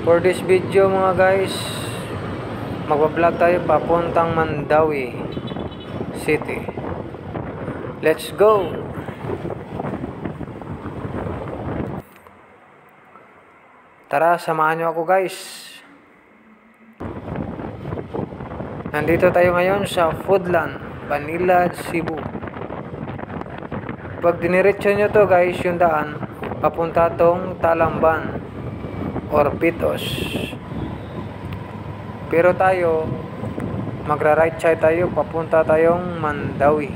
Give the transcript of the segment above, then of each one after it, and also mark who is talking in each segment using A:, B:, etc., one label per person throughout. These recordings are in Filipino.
A: For this video mga guys, magbablog tayo papuntang Mandawi City. Let's go! Tara, samahan nyo ako guys. Nandito tayo ngayon sa Foodland, Manila, Cebu. Pag diniretso nyo to guys, yung daan papunta tong Talamban or Pitos. Pero tayo magra right side tayo, papunta tayong Mandawi.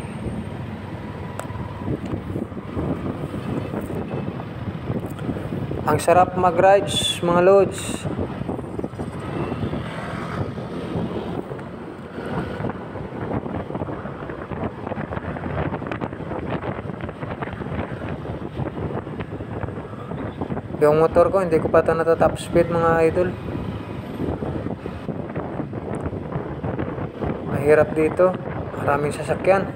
A: Ang sarap mag-rides mga lods. Yung motor ko hindi ko pa ito natatop speed mga idol. Mahirap dito, maraming sasakyan.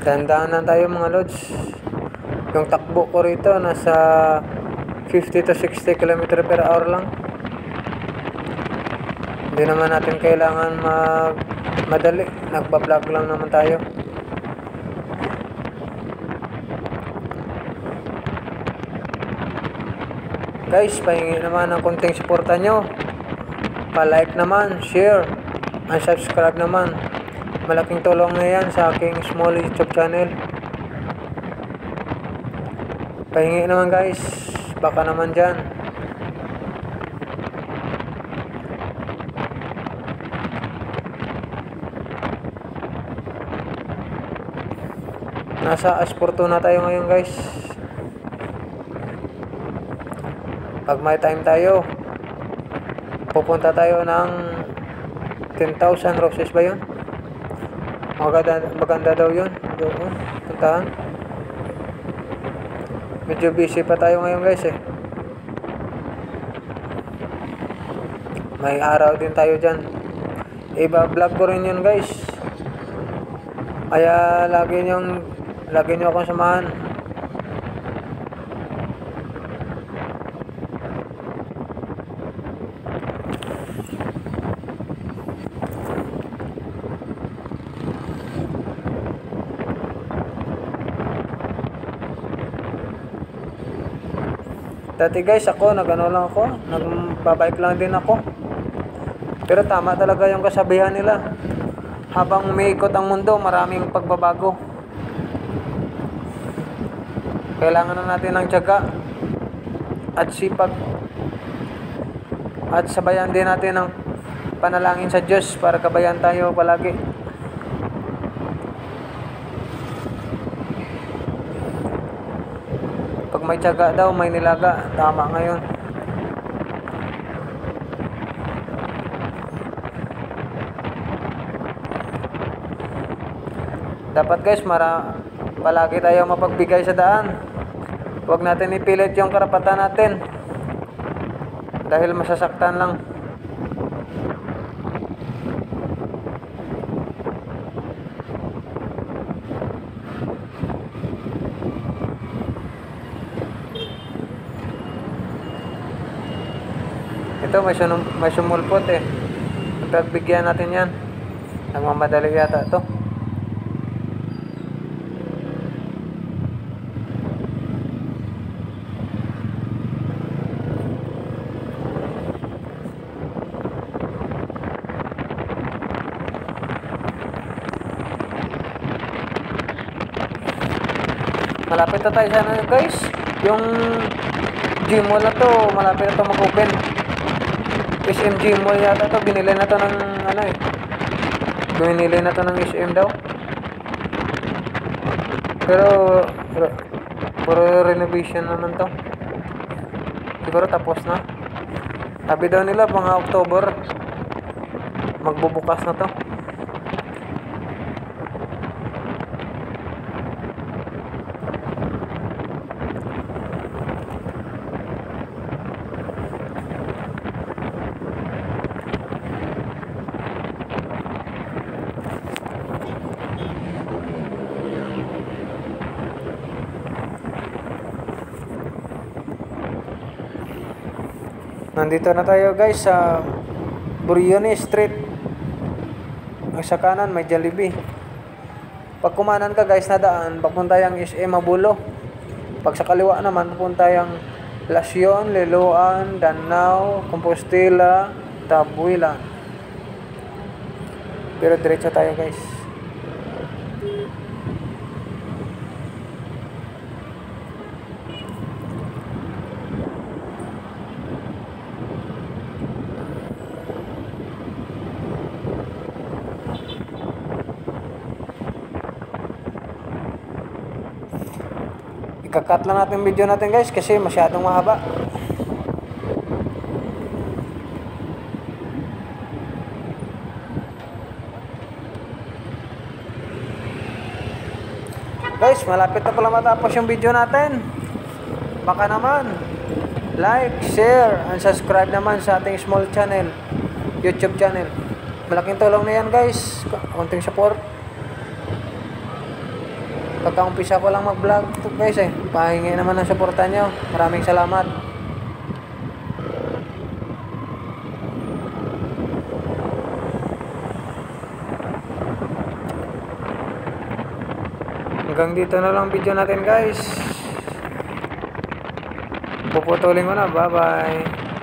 A: Dandanan tayo mga lods. Yung takbo ko rito nasa 50 to 60 km per hour lang. Hindi naman natin kailangan madali. Nagpa-vlog lang naman tayo. Guys, pahingi naman ng konting suporta nyo. Pa-like naman, share, and subscribe naman. Malaking tulong na yan sa aking small YouTube channel. Pahingi naman guys. Baka naman dyan. Nasa Asporto na tayo ngayon guys. Pag may time tayo, pupunta tayo ng 10,000 Roses ba yun? Maganda daw yun. Doon, puntahan. Medyo busy pa tayo ngayon guys eh. May araw din tayo dyan. Iba-vlog ko rin yun guys. Kaya lagi nyo akong samahan. Dati guys ako, nagbabike lang din ako. Pero tama talaga yung kasabihan nila. Habang umiikot ang mundo, maraming pagbabago. Kailangan na natin ng tiyaga at sipag. At sabayan din natin ng panalangin sa Diyos para gabayan tayo palagi. Pag may tiyaga daw, may nilaga. Tama ngayon. Dapat guys, palagi tayo mapagbigay sa daan. Huwag natin ipilit yung karapatan natin. Dahil masasaktan lang. Ito may sumulpot eh. Pagbigyan natin yan. Nagmamadali yata ito. Malapit na tayo sana guys. Yung Gmall na to, malapit na to mag-open. SM Gmall yata to, binili na to ng binili na to ng SM daw. Pero puro renovation naman to. Siguro tapos na. Sabi daw nila mga October magbubukas na to. Nandito na tayo guys sa Burioni Street. Sa kanan may Jollibee. Pag kumanan ka guys na daan, papunta yung SM Mabulo. Pag sa kaliwa naman, papunta yung Lasyon, Liloan, Danao, Compostela, Tabuila. Pero diretso tayo guys. Ikakat lang natin yung video natin guys kasi masyadong mahaba. Guys, malapit na pala matapos yung video natin. Baka naman like, share, and subscribe naman sa ating small channel, YouTube channel. Malaking tulong na yan guys. Konting support. Pagka-umpisa ko lang mag-vlog to guys pahingi naman ng suporta nyo. Maraming salamat. Hanggang dito na lang video natin guys. Puputulin ko na. Bye bye.